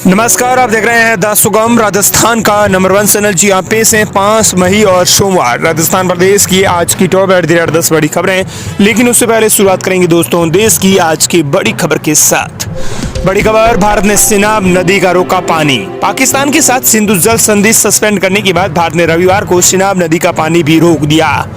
नमस्कार, आप देख रहे हैं द सुगम राजस्थान का नंबर 1 चैनल। जी आप पेश हैं 5 मई और सोमवार राजस्थान प्रदेश की आज की टॉप 10 बड़ी खबरें। लेकिन उससे पहले शुरुआत करेंगे दोस्तों देश की आज की बड़ी खबर के साथ। बड़ी खबर, भारत ने चिनाब नदी का रोका पानी। पाकिस्तान के साथ सिंधु जल संधि सस्पेंड करने के बाद भारत ने रविवार को चिनाब नदी का पानी भी रोक दिया।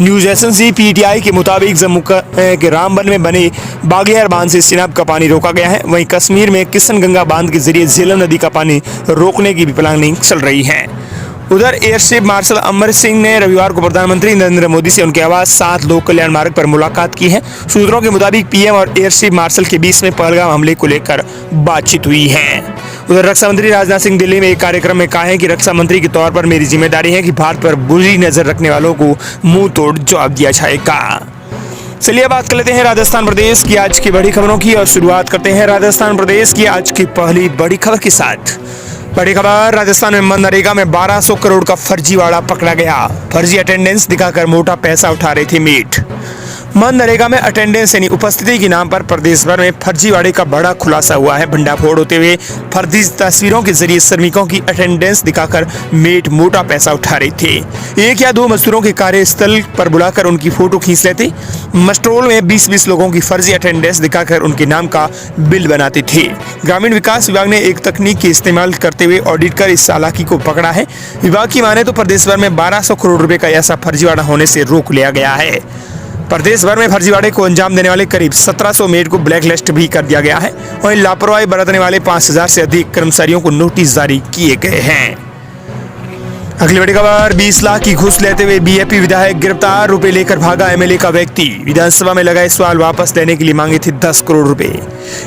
न्यूज एजेंसी पीटीआई के मुताबिक जम्मू के रामबन में बने बागेहर बांध से चिनाब का पानी रोका गया है। वहीं कश्मीर में किशनगंगा बांध के जरिए झेलम नदी का पानी रोकने की भी प्लानिंग चल रही है। उधर air chief marshal Amar Singh ने रविवार को प्रधानमंत्री नरेंद्र मोदी से उनके आवास 7 लोक कल्याण मार्ग पर मुलाकात की है। सूत्रों के मुताबिक पीएम और एयर चीफ मार्शल के बीच में पहलगाम हमले को लेकर बातचीत हुई है। उधर रक्षा मंत्री राजनाथ सिंह दिल्ली में एक कार्यक्रम में कहा है कि रक्षा मंत्री के तौर पर मेरी जिम्मेदारी है कि भारत पर बुरी नजर रखने वालों को मुंह तोड़ जवाब दिया जाएगा। चलिए बात कर लेते हैं राजस्थान प्रदेश की आज की बड़ी खबरों की और शुरुआत करते हैं राजस्थान प्रदेश की आज की पहली बड़ी खबर के साथ। बड़ी खबर, राजस्थान में मनरेगा में 1200 करोड़ का फर्जीवाड़ा पकड़ा गया। फर्जी अटेंडेंस दिखाकर मोटा पैसा उठा रहे थे मीट। मनरेगा में अटेंडेंस यानी उपस्थिति के नाम पर प्रदेश भर में फर्जीवाड़े का बड़ा खुलासा हुआ है। भंडाफोड़ होते हुए फर्जी तस्वीरों के जरिए श्रमिकों की अटेंडेंस दिखाकर मेट मोटा पैसा उठा रहे थे। 1 या 2 मजदूरों के कार्यस्थल पर बुलाकर उनकी फोटो खींच लेते। मस्ट्रोल में 20-20 लोगों की फर्जी अटेंडेंस दिखाकर उनके नाम का बिल बनाते थे। ग्रामीण विकास विभाग ने एक तकनीक के इस्तेमाल करते हुए ऑडिट कर इस चालाकी को पकड़ा है। विभाग की माने तो प्रदेश भर में 1200 करोड़ रुपए का ऐसा फर्जीवाड़ा होने से रोक लिया गया है। प्रदेश भर में फर्जीवाड़े को अंजाम देने वाले करीब 1700 मेट को ब्लैक लिस्ट भी कर दिया गया है। वहीं लापरवाही बरतने वाले 5000 से अधिक कर्मचारियों को नोटिस जारी किए गए हैं। अगली बड़ी खबर, 20 लाख की घूस लेते हुए बीजेपी विधायक गिरफ्तार। रुपए लेकर भागा एमएलए का व्यक्ति। विधानसभा में लगाए सवाल वापस लेने के लिए मांगे थे 10 करोड़ रुपए।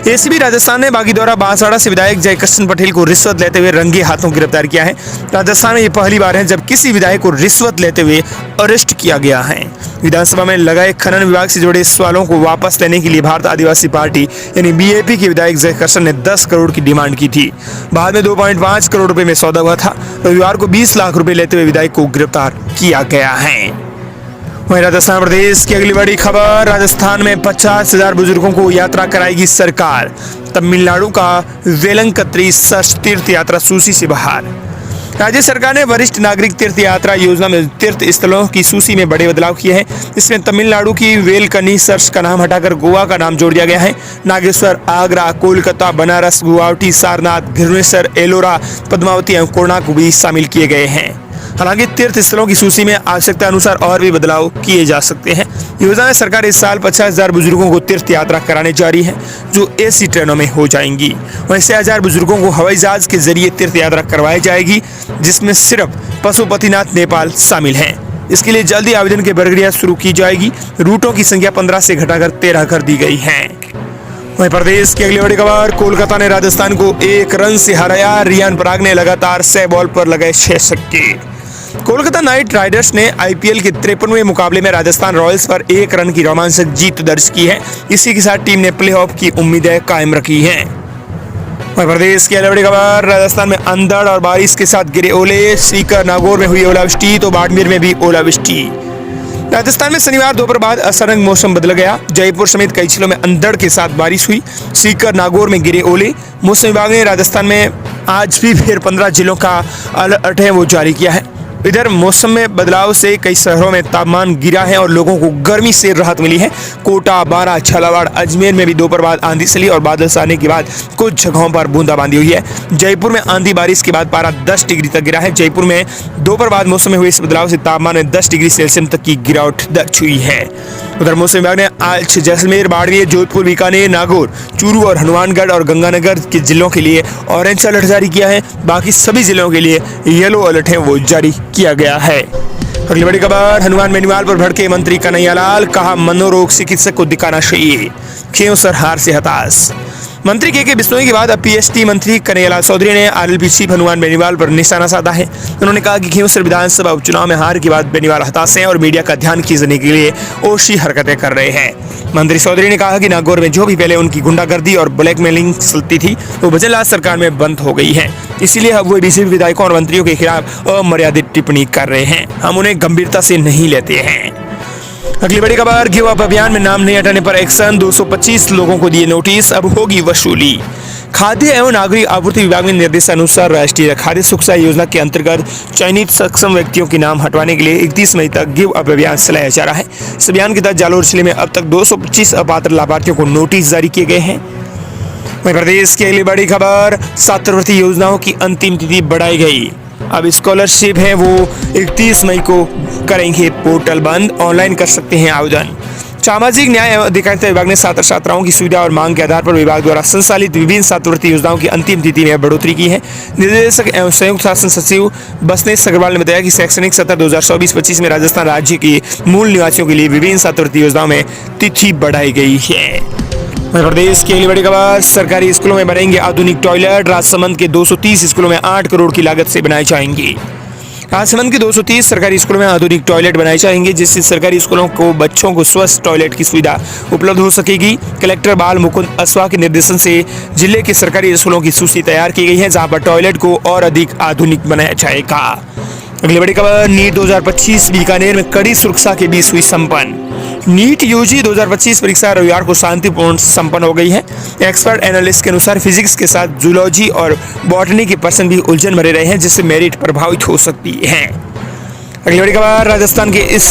एसीबी राजस्थान ने बागीदौरा बांसवाड़ा से विधायक जयकृष्ण पटेल को रिश्वत लेते हुए रंगे हाथों गिरफ्तार किया है। राजस्थान में ये पहली बार है जब किसी विधायक को रिश्वत लेते हुए अरेस्ट किया गया है। विधानसभा में लगाए खनन विभाग से जुड़े सवालों को वापस लेने के लिए भारत आदिवासी पार्टी यानी बीएपी के विधायक जयकृष्ण ने 10 करोड़ की डिमांड की थी। बाद में 2.5 करोड़ रुपए में सौदा हुआ था। रविवार को 20 लाख रुपए लेते हुए विधायक को गिरफ्तार किया गया है। वहीं राजस्थान प्रदेश की अगली बड़ी खबर, राजस्थान में 50,000 बुजुर्गों को यात्रा कराएगी सरकार। तमिलनाडु का वेलंकत्री सश तीर्थ यात्रा सूची से बाहर। राज्य सरकार ने वरिष्ठ नागरिक तीर्थ यात्रा योजना में तीर्थ स्थलों की सूची में बड़े बदलाव किए हैं। इसमें तमिलनाडु की वेलकनी सर्च का नाम हटाकर गोवा का नाम जोड़ दिया गया है। नागेश्वर, आगरा, कोलकाता, बनारस, गुवाहाटी, सारनाथ, भुवनेश्वर, एलोरा, पद्मावती एवं कोणार्क को भी शामिल किए गए हैं। हालांकि तीर्थ स्थलों की सूची में आवश्यकता अनुसार और भी बदलाव किए जा सकते हैं। योजना में सरकार इस साल 50,000 बुजुर्गों को तीर्थ यात्रा कराने जा रही है जो एसी ट्रेनों में हो जाएंगी। वहीं 6,000 बुजुर्गों को हवाई जहाज के जरिए तीर्थ यात्रा करवाई जाएगी, जिसमें सिर्फ पशुपतिनाथ नेपाल शामिल है। इसके लिए जल्दी आवेदन की प्रक्रिया शुरू की जाएगी। रूटों की संख्या 15 से घटाकर 13 कर दी गई है। वहीं प्रदेश की अगली बड़ी खबर, कोलकाता ने राजस्थान को 1 रन से हराया। रियान पराग ने लगातार 6 बॉल पर लगाए 6 छक्के। कोलकाता नाइट राइडर्स ने आईपीएल के 53वें मुकाबले में राजस्थान रॉयल्स पर 1 रन की रोमांचक जीत दर्ज की है। इसी के साथ टीम ने प्लेऑफ की उम्मीदें कायम रखी हैं। मध्य प्रदेश की बड़ी खबर, राजस्थान में अंधड़ और बारिश के साथ गिरे ओले। सीकर नागौर में हुई ओलावृष्टि तो बाड़मेर में भी ओलावृष्टि। राजस्थान में शनिवार दोपहर बाद अचानक मौसम बदल गया। जयपुर समेत कई जिलों में अंधड़ के साथ बारिश हुई। सीकर नागौर में गिरे ओले। मौसम विभाग ने राजस्थान में आज भी फिर 15 जिलों का अलर्ट है वो जारी किया है। इधर मौसम में बदलाव से कई शहरों में तापमान गिरा है और लोगों को गर्मी से राहत मिली है। कोटा, बारां, झालावाड़, अजमेर में भी दोपहर बाद आंधी चली और बादल छाने के बाद कुछ जगहों पर बूंदाबांदी हुई है। जयपुर में आंधी बारिश के बाद पारा 10 डिग्री तक गिरा है। जयपुर में दोपहर बाद मौसम में हुए इस बदलाव से तापमान में 10 डिग्री सेल्सियस तक की गिरावट दर्ज हुई है। उधर मौसम विभाग ने आज जैसलमेर, बाड़मेर, जोधपुर, बीकानेर, नागौर, चूरू और हनुमानगढ़ और गंगानगर के जिलों के लिए ऑरेंज अलर्ट जारी किया है। बाकी सभी जिलों के लिए येलो अलर्ट है वो जारी किया गया है। अगली बड़ी खबर, हनुमान बेनीवाल पर भड़के मंत्री कन्हैयालाल, कहा मनोरोग चिकित्सक को दिखाना चाहिए। खींवसर हार से हताश। मंत्री के बिश्नोई के बाद अब पीएचडी मंत्री कन्हैयालाल चौधरी ने आरएलपी चीफ हनुमान बेनीवाल पर निशाना साधा है। उन्होंने कहा कि खींवसर विधानसभा उपचुनाव में हार के बाद बेनीवाल हताश हैं और मीडिया का ध्यान खींचने के लिए ओशी हरकतें कर रहे हैं। मंत्री चौधरी ने कहा कि नागौर में जो भी पहले उनकी गुंडागर्दी और ब्लैकमेलिंग चलती थी वो भजनलाल सरकार में बंद हो गई है। इसीलिए अब वो बीजेपी विधायकों और मंत्रियों के खिलाफ अमर्यादित टिप्पणी कर रहे हैं। हम उन्हें गंभीरता से नहीं लेते हैं। अगली बड़ी खबर, गिव अप अभियान में नाम नहीं हटाने पर एक्शन, 225 लोगों को दिए नोटिस, अब होगी वसूली। खाद्य एवं नागरिक आपूर्ति विभाग के निर्देशानुसार राष्ट्रीय खाद्य सुरक्षा योजना के अंतर्गत चयनित सक्षम व्यक्तियों के नाम हटवाने के लिए 31 मई तक गिव अप अभियान चलाया जा रहा है। इस अभियान के तहत जालोर जिले में अब तक 225 अपात्र लाभार्थियों को नोटिस जारी किए गए हैं। मध्य प्रदेश की अगली बड़ी खबर, छात्रवृत्ति योजनाओं की अंतिम तिथि बढ़ाई गई। अब स्कॉलरशिप है वो 31 मई को करेंगे पोर्टल बंद, ऑनलाइन कर सकते हैं आवेदन। सामाजिक न्याय एवं अधिकारिता विभाग ने छात्र छात्राओं की सुविधा और मांग के आधार पर विभाग द्वारा संचालित विभिन्न छात्रवृत्ति योजनाओं की अंतिम तिथि में बढ़ोतरी की है। निदेशक एवं संयुक्त शासन सचिव बसनेश अग्रवाल ने बताया कि शैक्षणिक सत्र 2024-25 में राजस्थान राज्य के मूल निवासियों के लिए विभिन्न छात्रवृत्ति योजनाओं में तिथि बढ़ाई गई है। मध्य प्रदेश की अगली बड़ी खबर, सरकारी स्कूलों में बनेंगे आधुनिक टॉयलेट, राजसमंद के 230 स्कूलों में 8 करोड़ की लागत से बनाए जाएंगे। राजसमंद के 230 सरकारी स्कूलों में आधुनिक टॉयलेट बनाए जाएंगे, जिससे सरकारी स्कूलों को बच्चों को स्वस्थ टॉयलेट की सुविधा उपलब्ध हो सकेगी। कलेक्टर बाल मुकुंद अस्वा के निर्देशन से जिले के सरकारी स्कूलों की सूची तैयार की गई है, जहां पर टॉयलेट को और अधिक आधुनिक बनाया जाएगा। अगली बड़ी खबर, नीट 2025 बीकानेर में कड़ी सुरक्षा के बीच हुई संपन्न। नीट यूजी 2025 परीक्षा रविवार को शांतिपूर्ण संपन्न हो गई है। एक्सपर्ट एनालिस्ट के अनुसार फिजिक्स के साथ जूलॉजी और बॉटनी के प्रश्न भी उलझन भरे रहे हैं, जिससे मेरिट प्रभावित हो सकती है। अगली बड़ी खबर, राजस्थान के इस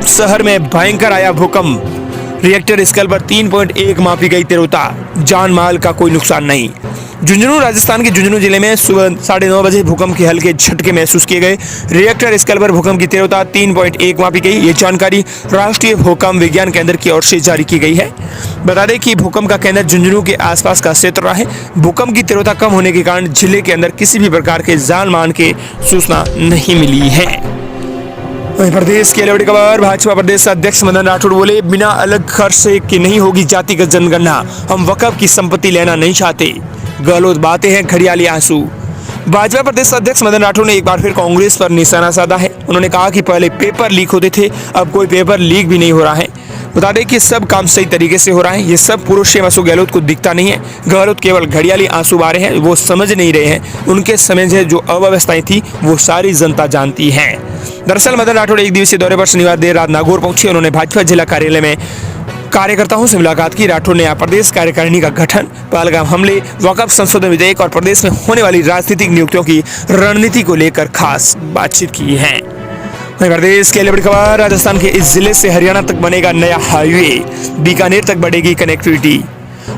शहर में भयंकर आया भूकंप, रिएक्टर स्केल पर 3.1 मापी गई तीव्रता, जान माल का कोई नुकसान नहीं। झुंझुनू, राजस्थान के झुंझुनू जिले में सुबह 9:30 बजे भूकंप के हल्के झटके महसूस किए गए। रिएक्टर स्केल पर भूकंप की तीव्रता 3.1 मापी गई। ये जानकारी राष्ट्रीय भूकंप विज्ञान केंद्र की ओर से जारी की गई है। बता दें कि भूकंप का केंद्र झुंझुनू के आसपास का क्षेत्र रहा है। भूकंप की तीव्रता कम होने के कारण जिले के अंदर किसी भी प्रकार के जान माल की सूचना नहीं मिली है। मध्य प्रदेश की बड़ी खबर, भाजपा प्रदेश अध्यक्ष मदन राठौड़ बोले, बिना अलग खर्च से कि नहीं होगी जातिगत जनगणना, हम वक्फ की संपत्ति लेना नहीं चाहते। गलत बातें हैं, खड़ियाली आंसू। भाजपा प्रदेश अध्यक्ष मदन राठौड़ ने एक बार फिर कांग्रेस पर निशाना साधा है। उन्होंने कहा कि पहले पेपर लीक होते थे, अब कोई पेपर लीक भी नहीं हो रहा है। बता दें कि सब काम सही तरीके से हो रहा है। ये सब पुरुष अशोक गहलोत को दिखता नहीं है। गहलोत केवल घड़ियाली आंसू बारे हैं, वो समझ नहीं रहे हैं। उनके समय से जो अव्यवस्थाएं थी वो सारी जनता जानती है। दरअसल मदन राठौड़ एक दिवसीय दौरे पर शनिवार देर रात नागौर पहुंचे। उन्होंने भाजपा जिला कार्यालय में कार्यकर्ताओं से मुलाकात की। राठौड़ ने प्रदेश कार्यकारिणी का गठन, पहलगाम हमले, वक्फ संशोधन विधेयक और प्रदेश में होने वाली राजनीतिक नियुक्तियों की रणनीति को लेकर खास बातचीत की है। मध्य प्रदेश के लिए बड़ी खबर, राजस्थान के इस जिले से हरियाणा तक बनेगा नया हाईवे, बीकानेर तक बढ़ेगी कनेक्टिविटी।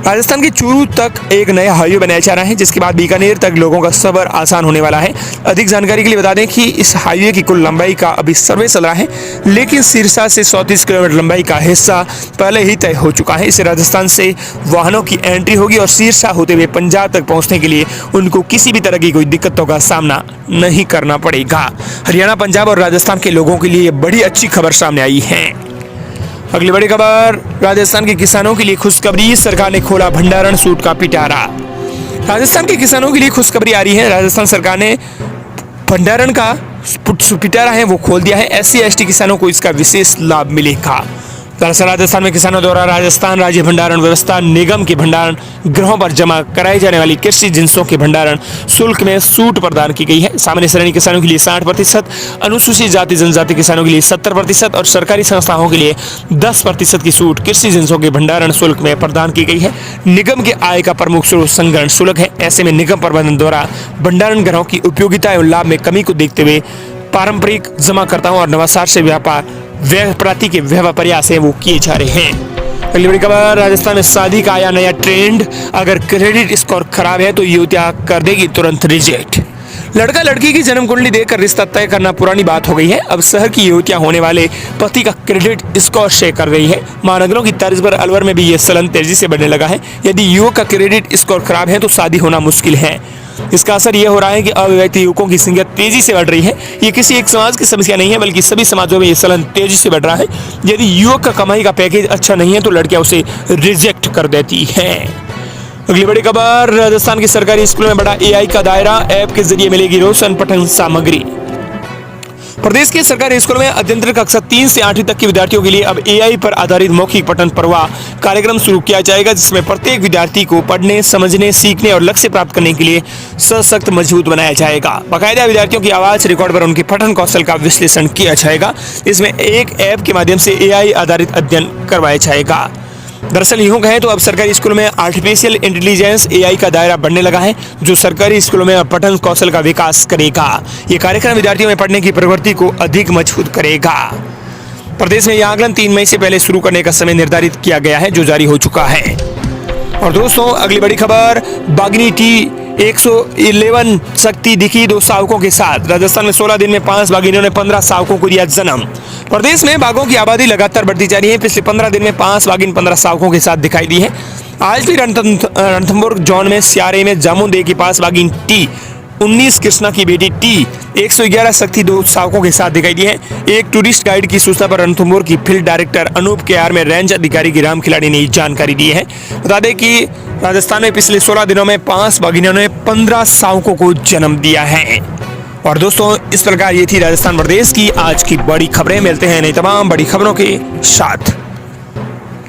राजस्थान के चूरू तक एक नया हाईवे बनाया जा रहा है, जिसके बाद बीकानेर तक लोगों का सफर आसान होने वाला है। अधिक जानकारी के लिए बता दें कि इस हाईवे की कुल लंबाई का अभी सर्वे चल रहा है, लेकिन सिरसा से 34 किलोमीटर लंबाई का हिस्सा पहले ही तय हो चुका है। इससे राजस्थान से वाहनों की एंट्री होगी और सिरसा होते हुए पंजाब तक पहुंचने के लिए उनको किसी भी तरह की कोई दिक्कतों का सामना नहीं करना पड़ेगा। हरियाणा, पंजाब और राजस्थान के लोगों के लिए बड़ी अच्छी खबर सामने आई है। अगली बड़ी खबर, राजस्थान के किसानों के लिए खुशखबरी, सरकार ने खोला भंडारण सूट का पिटारा। राजस्थान के किसानों के लिए खुशखबरी आ रही है। राजस्थान सरकार ने भंडारण का पिटारा है वो खोल दिया है। SC ST किसानों को इसका विशेष लाभ मिलेगा। दरअसल राजस्थान में किसानों द्वारा राजस्थान राज्य भंडारण व्यवस्था निगम के भंडारण गृहों पर जमा कराई जाने वाली कृषि जिंसों के भंडारण शुल्क में छूट प्रदान की गई है। सामान्य श्रेणी किसानों के लिए 60%, अनुसूचित जाति जनजाति किसानों के लिए 70% और सरकारी संस्थाओं के लिए 10% की छूट कृषि जिंसों के भंडारण शुल्क में प्रदान की गई है। निगम के आय का प्रमुख स्रोत संग्रहण शुल्क है। ऐसे में निगम प्रबंधन द्वारा भंडारण गृहों की उपयोगिता एवं लाभ में कमी को देखते हुए पारंपरिक जमाकर्ताओं और नवाचार से व्यापार के प्रयास है वो किए जा रहे हैं। अगली बड़ी खबर, राजस्थान में शादी का आया नया ट्रेंड, अगर क्रेडिट स्कोर खराब है तो युवतियां कर देगी तुरंत रिजेक्ट। लड़का लड़की की जन्म कुंडली देखकर रिश्ता तय करना पुरानी बात हो गई है। अब शहर की युवतियां होने वाले पति का क्रेडिट स्कोर शेयर कर रही है। महानगरों की तर्ज पर अलवर में भी ये चलन तेजी से बढ़ने लगा है। यदि युवक का क्रेडिट स्कोर खराब है तो शादी होना मुश्किल है। इसका असर यह हो रहा है कि अविवाहित युवकों की संख्या तेजी से बढ़ रही है। ये किसी एक समाज की समस्या नहीं है, बल्कि सभी समाजों में ये चलन तेजी से बढ़ रहा है। यदि युवक का कमाई का पैकेज अच्छा नहीं है तो लड़कियां उसे रिजेक्ट कर देती हैं। अगली बड़ी खबर, राजस्थान के सरकारी स्कूलों में बड़ा AI का दायरा, ऐप के जरिए मिलेगी रोशन पठन सामग्री। प्रदेश के सरकारी स्कूलों में अध्ययन कक्षा 3 से 8वीं तक के विद्यार्थियों के लिए अब एआई पर आधारित मौखिक पठन प्रवाह कार्यक्रम शुरू किया जाएगा, जिसमें प्रत्येक विद्यार्थी को पढ़ने, समझने, सीखने और लक्ष्य प्राप्त करने के लिए सशक्त मजबूत बनाया जाएगा। बाकायदा विद्यार्थियों की आवाज रिकॉर्ड पर उनके पठन कौशल का विश्लेषण किया जाएगा। इसमें एक ऐप के माध्यम से एआई आधारित अध्ययन करवाया जाएगा। दरअसल यूं कहें तो अब सरकारी स्कूलों में आर्टिफिशियल इंटेलिजेंस एआई का दायरा बढ़ने लगा है, जो सरकारी स्कूलों में पठन कौशल का विकास करेगा। ये कार्यक्रम विद्यार्थियों में पढ़ने की प्रवृत्ति को अधिक मजबूत करेगा। प्रदेश में यह आकलन 3 मई से पहले शुरू करने का समय निर्धारित किया गया है, जो जारी हो चुका है। और दोस्तों अगली बड़ी खबर, बाघिनी T111 शक्ति दिखी 2 शावकों के साथ। राजस्थान में 16 दिन में 5 बाघिनियों ने 15 शावकों को दिया जन्म। प्रदेश में बाघों की आबादी लगातार बढ़ती जा रही है। पिछले 15 दिन में 5 बाघिन 15 शावकों के साथ दिखाई दी है। आज भी रणथंभौर जोन में स्यारे में जामुन के पास बाघिन T19 कृष्णा की बेटी T111 शक्ति 2 शावकों के साथ दिखाई दी है। एक टूरिस्ट गाइड की सूचना पर रणथंभौर की फील्ड डायरेक्टर अनूप केआर में रेंज अधिकारी की राम खिलाड़ी ने जानकारी दी है। बता दें कि राजस्थान में पिछले 16 दिनों में 5 बाघिनों ने 15 शावकों को जन्म दिया है। और दोस्तों इस प्रकार ये थी राजस्थान प्रदेश की आज की बड़ी खबरें। मिलते हैं नई तमाम बड़ी खबरों के साथ।